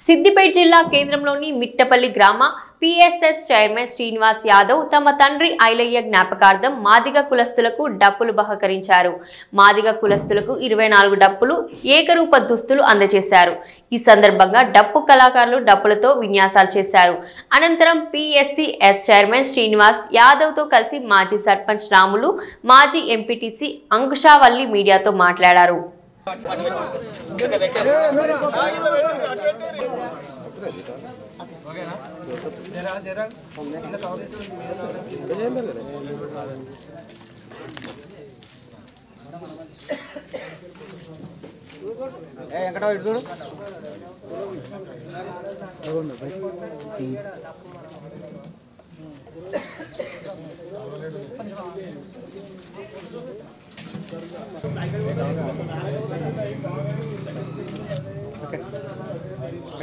సిద్దిపేట జిల్లా కేంద్రంలోని మిట్టపల్లి గ్రామ పిఎస్ఎస్ చైర్మన్ శ్రీనివాస్ యాదవ్ తమ తండ్రి ఐలయ్య జ్ఞాపకార్థం మాదిగ కులస్తులకు డప్పులు బహకరించారు. మాదిగ కులస్తులకు 24 డప్పులు, ఏకరూప దుస్తులు అందజేశారు. ఈ సందర్భంగా డప్పు కళాకారులు డప్పులతో విన్యాసాలు చేశారు. అనంతరం పిఎస్సిఎస్ చైర్మన్ శ్రీనివాస్ యాదవ్ తో కలిసి మాజీ సర్పంచ్ రాములు, మాజీ ఎంపీటీసీ అంకుషావల్లి మీడియాతో మాట్లాడారు.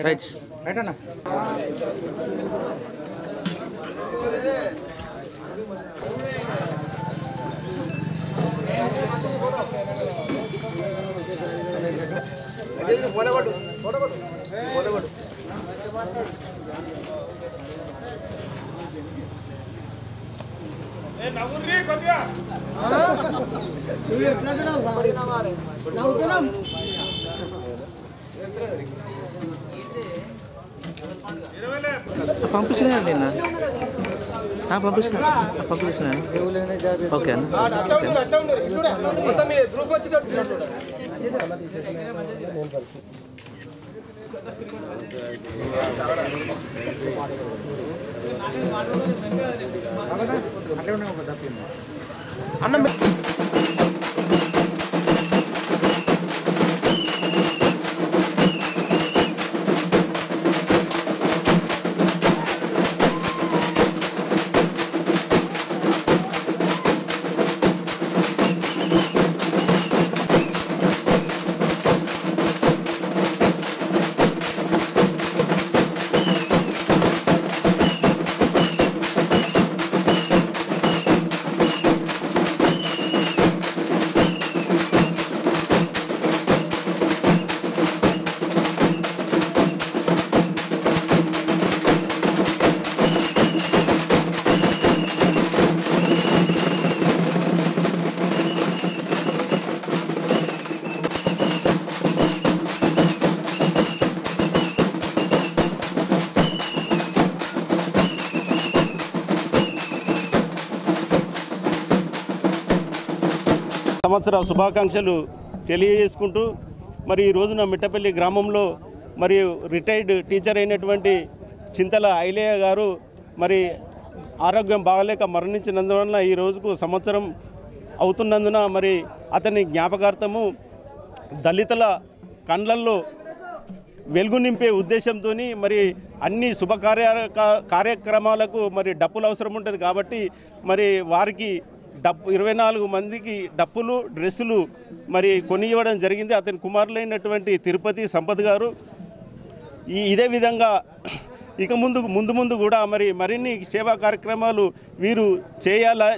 Right Anna. పంపించినా ఓకే అన్న సంవత్సర శుభాకాంక్షలు తెలియజేసుకుంటూ మరి ఈ రోజున మిట్టపల్లి గ్రామంలో మరి రిటైర్డ్ టీచర్ అయినటువంటి చింతల ఐలయ్య గారు మరి ఆరోగ్యం బాగలేక మరణించినందువలన ఈ రోజుకు సంవత్సరం అవుతున్నందున మరి అతని జ్ఞాపకార్థము దళితుల కండ్లల్లో వెలుగు నింపే ఉద్దేశంతో మరి అన్ని కార్యక్రమాలకు మరి డప్పులు అవసరం ఉంటుంది కాబట్టి మరి వారికి 24 మందికి డప్పులు, డ్రెస్సులు మరి కొనివ్వడం జరిగింది. అతని కుమారులైనటువంటి తిరుపతి సంపత్ గారు ఇదే విధంగా ఇక ముందు కూడా మరిన్ని సేవా కార్యక్రమాలు వీరు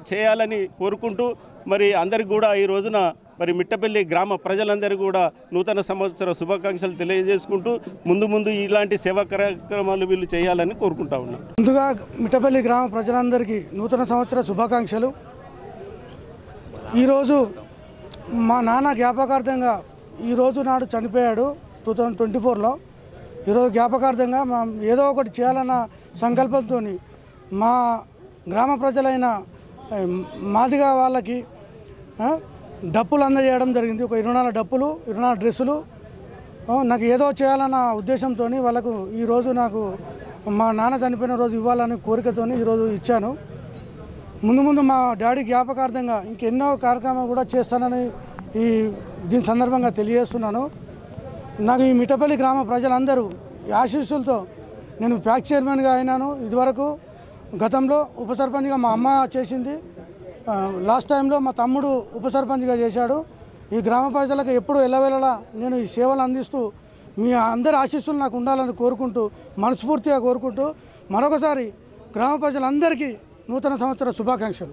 చేయాలని కోరుకుంటూ మరి అందరికి కూడా ఈ రోజున మరి మిట్టపల్లి గ్రామ ప్రజలందరూ కూడా నూతన సంవత్సర శుభాకాంక్షలు తెలియజేసుకుంటూ ముందు ఇలాంటి సేవా కార్యక్రమాలు వీళ్ళు చేయాలని కోరుకుంటా ఉన్నాం. ముందుగా మిట్టపల్లి గ్రామ ప్రజలందరికీ నూతన సంవత్సర శుభాకాంక్షలు. ఈరోజు మా నాన్న జ్ఞాపకార్థంగా ఈరోజు నాడు చనిపోయాడు 2024లో. ఈరోజు జ్ఞాపకార్థంగా ఏదో ఒకటి చేయాలన్న సంకల్పంతో మా గ్రామ ప్రజలైన మాదిగా వాళ్ళకి డప్పులు అందజేయడం జరిగింది. ఒక 24 డప్పులు, 24 డ్రెస్సులు నాకు ఏదో చేయాలన్న ఉద్దేశంతో వాళ్ళకు ఈరోజు నాకు మా నాన్న చనిపోయిన రోజు ఇవ్వాలని కోరికతో ఈరోజు ఇచ్చాను. ముందు మా డాడీ జ్ఞాపకార్థంగా ఇంకెన్నో కార్యక్రమాలు కూడా చేస్తానని దీని సందర్భంగా తెలియజేస్తున్నాను. నాకు ఈ మిట్టపల్లి గ్రామ ప్రజలందరూ ఆశీస్సులతో నేను ప్యాక్ చైర్మన్గా అయినాను. ఇదివరకు గతంలో ఉప సర్పంచ్గా మా అమ్మ చేసింది. లాస్ట్ టైంలో మా తమ్ముడు ఉప సర్పంచ్గా చేశాడు. ఈ గ్రామ ప్రజలకు ఎప్పుడు ఎల్లవేళలా నేను ఈ సేవలు అందిస్తూ మీ అందరి ఆశీస్సులు నాకు ఉండాలని కోరుకుంటూ మనస్ఫూర్తిగా కోరుకుంటూ మరొకసారి గ్రామ ప్రజలందరికీ నూతన సంవత్సర శుభాకాంక్షలు.